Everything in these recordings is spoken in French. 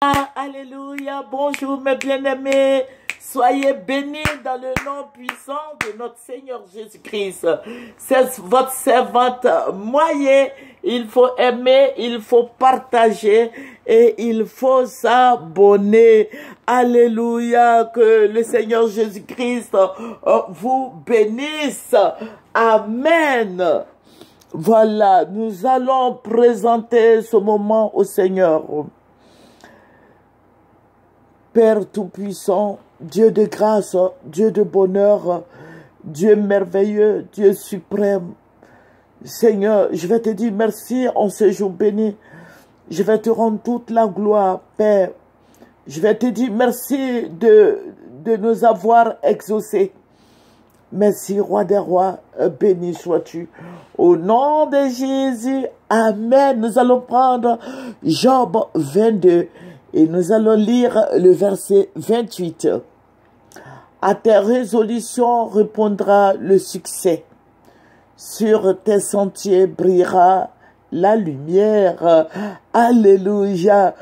Alléluia, bonjour mes bien-aimés, soyez bénis dans le nom puissant de notre Seigneur Jésus-Christ. C'est votre servante Moyen, il faut aimer, il faut partager et il faut s'abonner. Alléluia, que le Seigneur Jésus-Christ vous bénisse. Amen. Voilà, nous allons présenter ce moment au Seigneur. Père Tout-Puissant, Dieu de grâce, Dieu de bonheur, Dieu merveilleux, Dieu suprême. Seigneur, je vais te dire merci en ce jour béni. Je vais te rendre toute la gloire, Père. Je vais te dire merci de nous avoir exaucés. Merci, Roi des rois, béni sois-tu. Au nom de Jésus, Amen. Nous allons prendre Job 22. Et nous allons lire le verset 28. À tes résolutions répondra le succès. Sur tes sentiers brillera la lumière. Alléluia.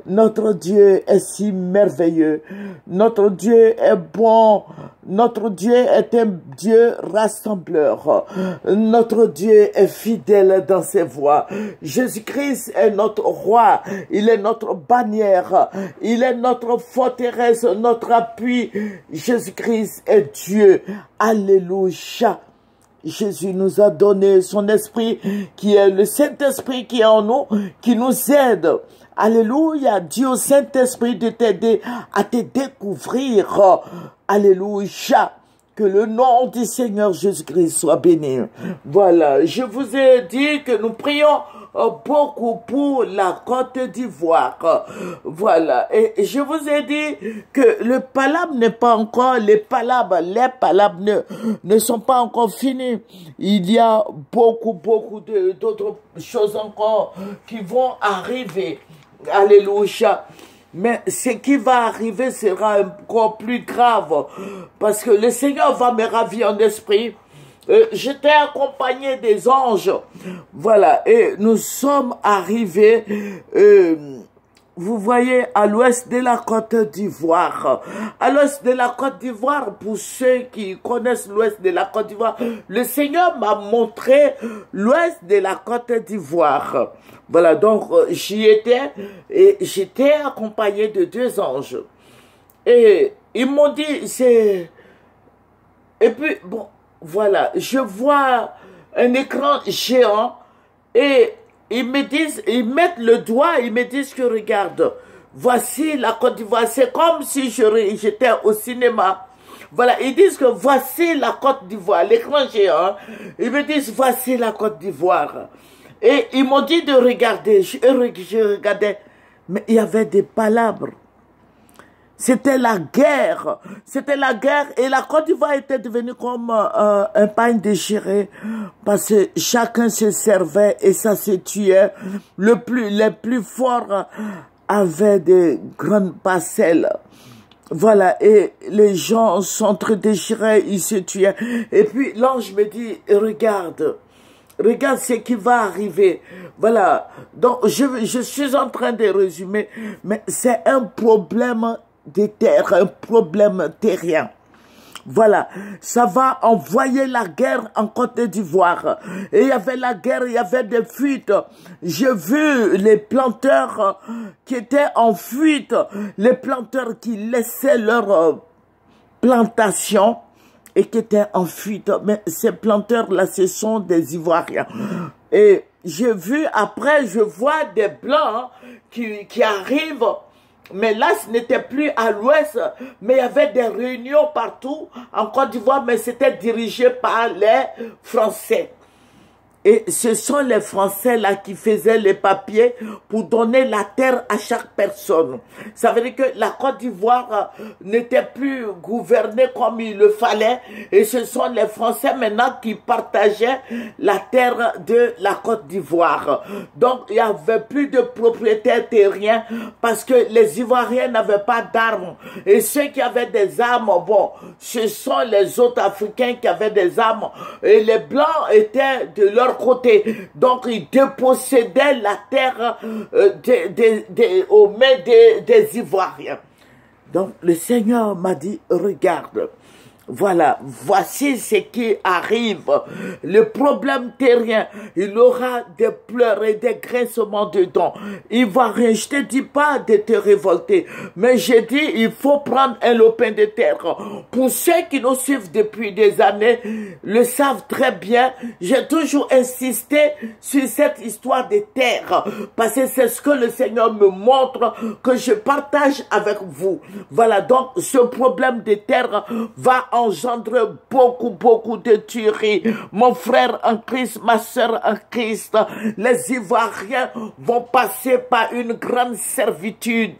Notre Dieu est si merveilleux. Notre Dieu est bon. Notre Dieu est un Dieu rassembleur. Notre Dieu est fidèle dans ses voies. Jésus-Christ est notre roi. Il est notre bannière. Il est notre forteresse, notre appui. Jésus-Christ est Dieu. Alléluia. Jésus nous a donné son esprit qui est le Saint-Esprit qui est en nous, qui nous aide. Alléluia. Dieu au Saint-Esprit de t'aider à te découvrir. Alléluia. Que le nom du Seigneur Jésus-Christ soit béni. Voilà. Je vous ai dit que nous prions beaucoup pour la Côte d'Ivoire. Voilà. Et je vous ai dit que le palabre n'est pas encore, les palabres ne sont pas encore finis. Il y a beaucoup d'autres choses encore qui vont arriver. Alléluia. Mais ce qui va arriver sera encore plus grave. Parce que le Seigneur va me ravir en esprit. J'étais accompagné des anges. Voilà. Et nous sommes arrivés, vous voyez, à l'ouest de la Côte d'Ivoire. À l'ouest de la Côte d'Ivoire, pour ceux qui connaissent l'ouest de la Côte d'Ivoire, le Seigneur m'a montré l'ouest de la Côte d'Ivoire. Voilà, donc j'y étais et j'étais accompagné de deux anges. Et ils m'ont dit, c'est... Et puis, bon, voilà, je vois un écran géant et ils me disent, ils mettent le doigt, ils me disent que regarde, voici la Côte d'Ivoire. C'est comme si j'étais au cinéma. Voilà, ils disent que voici la Côte d'Ivoire, l'écran géant. Ils me disent, voici la Côte d'Ivoire. Et ils m'ont dit de regarder. Je regardais, mais il y avait des palabres. C'était la guerre. C'était la guerre. Et la Côte d'Ivoire était devenue comme un pain déchiré. Parce que chacun se servait et ça se tuait. Les plus forts avaient des grandes parcelles. Voilà. Et les gens s'entre-déchiraient, ils se tuaient. Et puis l'ange me dit, regarde. Regarde ce qui va arriver. Voilà. Donc, je suis en train de résumer. Mais c'est un problème de terre, un problème terrien. Voilà, ça va envoyer la guerre en Côte d'Ivoire. Et il y avait la guerre, il y avait des fuites. J'ai vu les planteurs qui étaient en fuite, les planteurs qui laissaient leur plantation et qui étaient en fuite. Mais ces planteurs-là, ce sont des Ivoiriens. Et j'ai vu, après, je vois des Blancs qui arrivent. Mais là, ce n'était plus à l'ouest, mais il y avait des réunions partout en Côte d'Ivoire, mais c'était dirigé par les Français. Et ce sont les Français là qui faisaient les papiers pour donner la terre à chaque personne. Ça veut dire que la Côte d'Ivoire n'était plus gouvernée comme il le fallait. Et ce sont les Français maintenant qui partageaient la terre de la Côte d'Ivoire. Donc il n'y avait plus de propriétaires terriens parce que les Ivoiriens n'avaient pas d'armes. Et ceux qui avaient des armes, bon, ce sont les autres Africains qui avaient des armes. Et les Blancs étaient de leur l'autre côté. Donc, ils dépossédaient la terre aux mains des Ivoiriens. Donc, le Seigneur m'a dit, regarde, voilà, voici ce qui arrive. Le problème terrien, il aura des pleurs et des grincements dedans. Il va rien. Je te dis pas de te révolter, mais je dis, il faut prendre un lopin de terre. Pour ceux qui nous suivent depuis des années, le savent très bien. J'ai toujours insisté sur cette histoire de terre, parce que c'est ce que le Seigneur me montre, que je partage avec vous. Voilà, donc ce problème de terre va engendre beaucoup de tueries. Mon frère en Christ, ma soeur en Christ, les Ivoiriens vont passer par une grande servitude.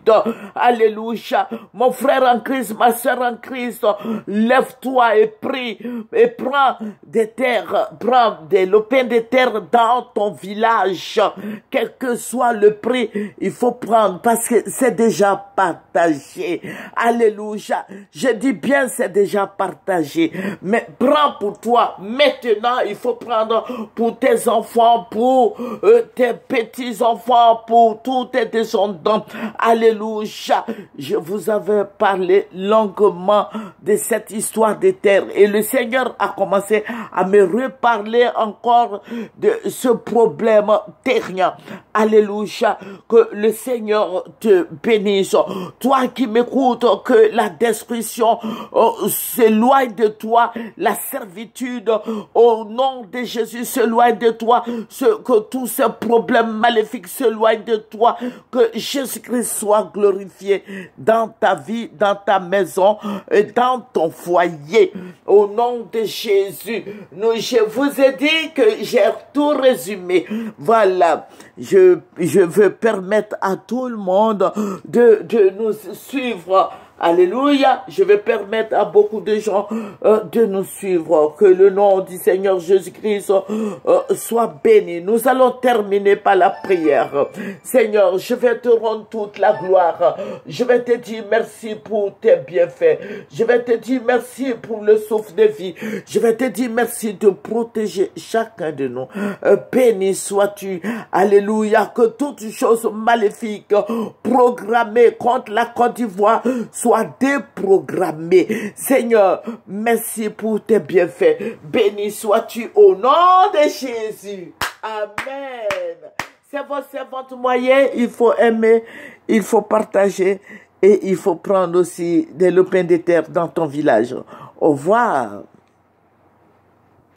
Alléluia. Mon frère en Christ, ma soeur en Christ, lève-toi et prie et prends des terres, prends des lopins de terre dans ton village. Quel que soit le prix, il faut prendre parce que c'est déjà partagé. Alléluia. Je dis bien c'est déjà partagé. Mais prends pour toi. Maintenant, il faut prendre pour tes enfants, pour tes petits-enfants, pour tous tes descendants. Alléluia. Je vous avais parlé longuement de cette histoire de terre. Et le Seigneur a commencé à me reparler encore de ce problème terrien. Alléluia. Que le Seigneur te bénisse. Toi qui m'écoutes, que la destruction s'éloigne de toi, la servitude au nom de Jésus s'éloigne de toi, que tous ces problèmes maléfiques s'éloignent de toi, que Jésus-Christ soit glorifié dans ta vie, dans ta maison et dans ton foyer. Au nom de Jésus, je vous ai dit que j'ai tout résumé. Voilà, je veux permettre à tout le monde de nous suivre. Alléluia, je vais permettre à beaucoup de gens de nous suivre. Que le nom du Seigneur Jésus-Christ soit béni. Nous allons terminer par la prière. Seigneur, je vais te rendre toute la gloire. Je vais te dire merci pour tes bienfaits. Je vais te dire merci pour le souffle de vie. Je vais te dire merci de protéger chacun de nous. Béni sois-tu. Alléluia, que toute chose maléfique programmée contre la Côte d'Ivoire soit déprogrammé. Seigneur, merci pour tes bienfaits. Béni sois-tu au nom de Jésus. Amen. C'est votre moyen. Il faut aimer, il faut partager et il faut prendre aussi des lopins de terre dans ton village. Au revoir.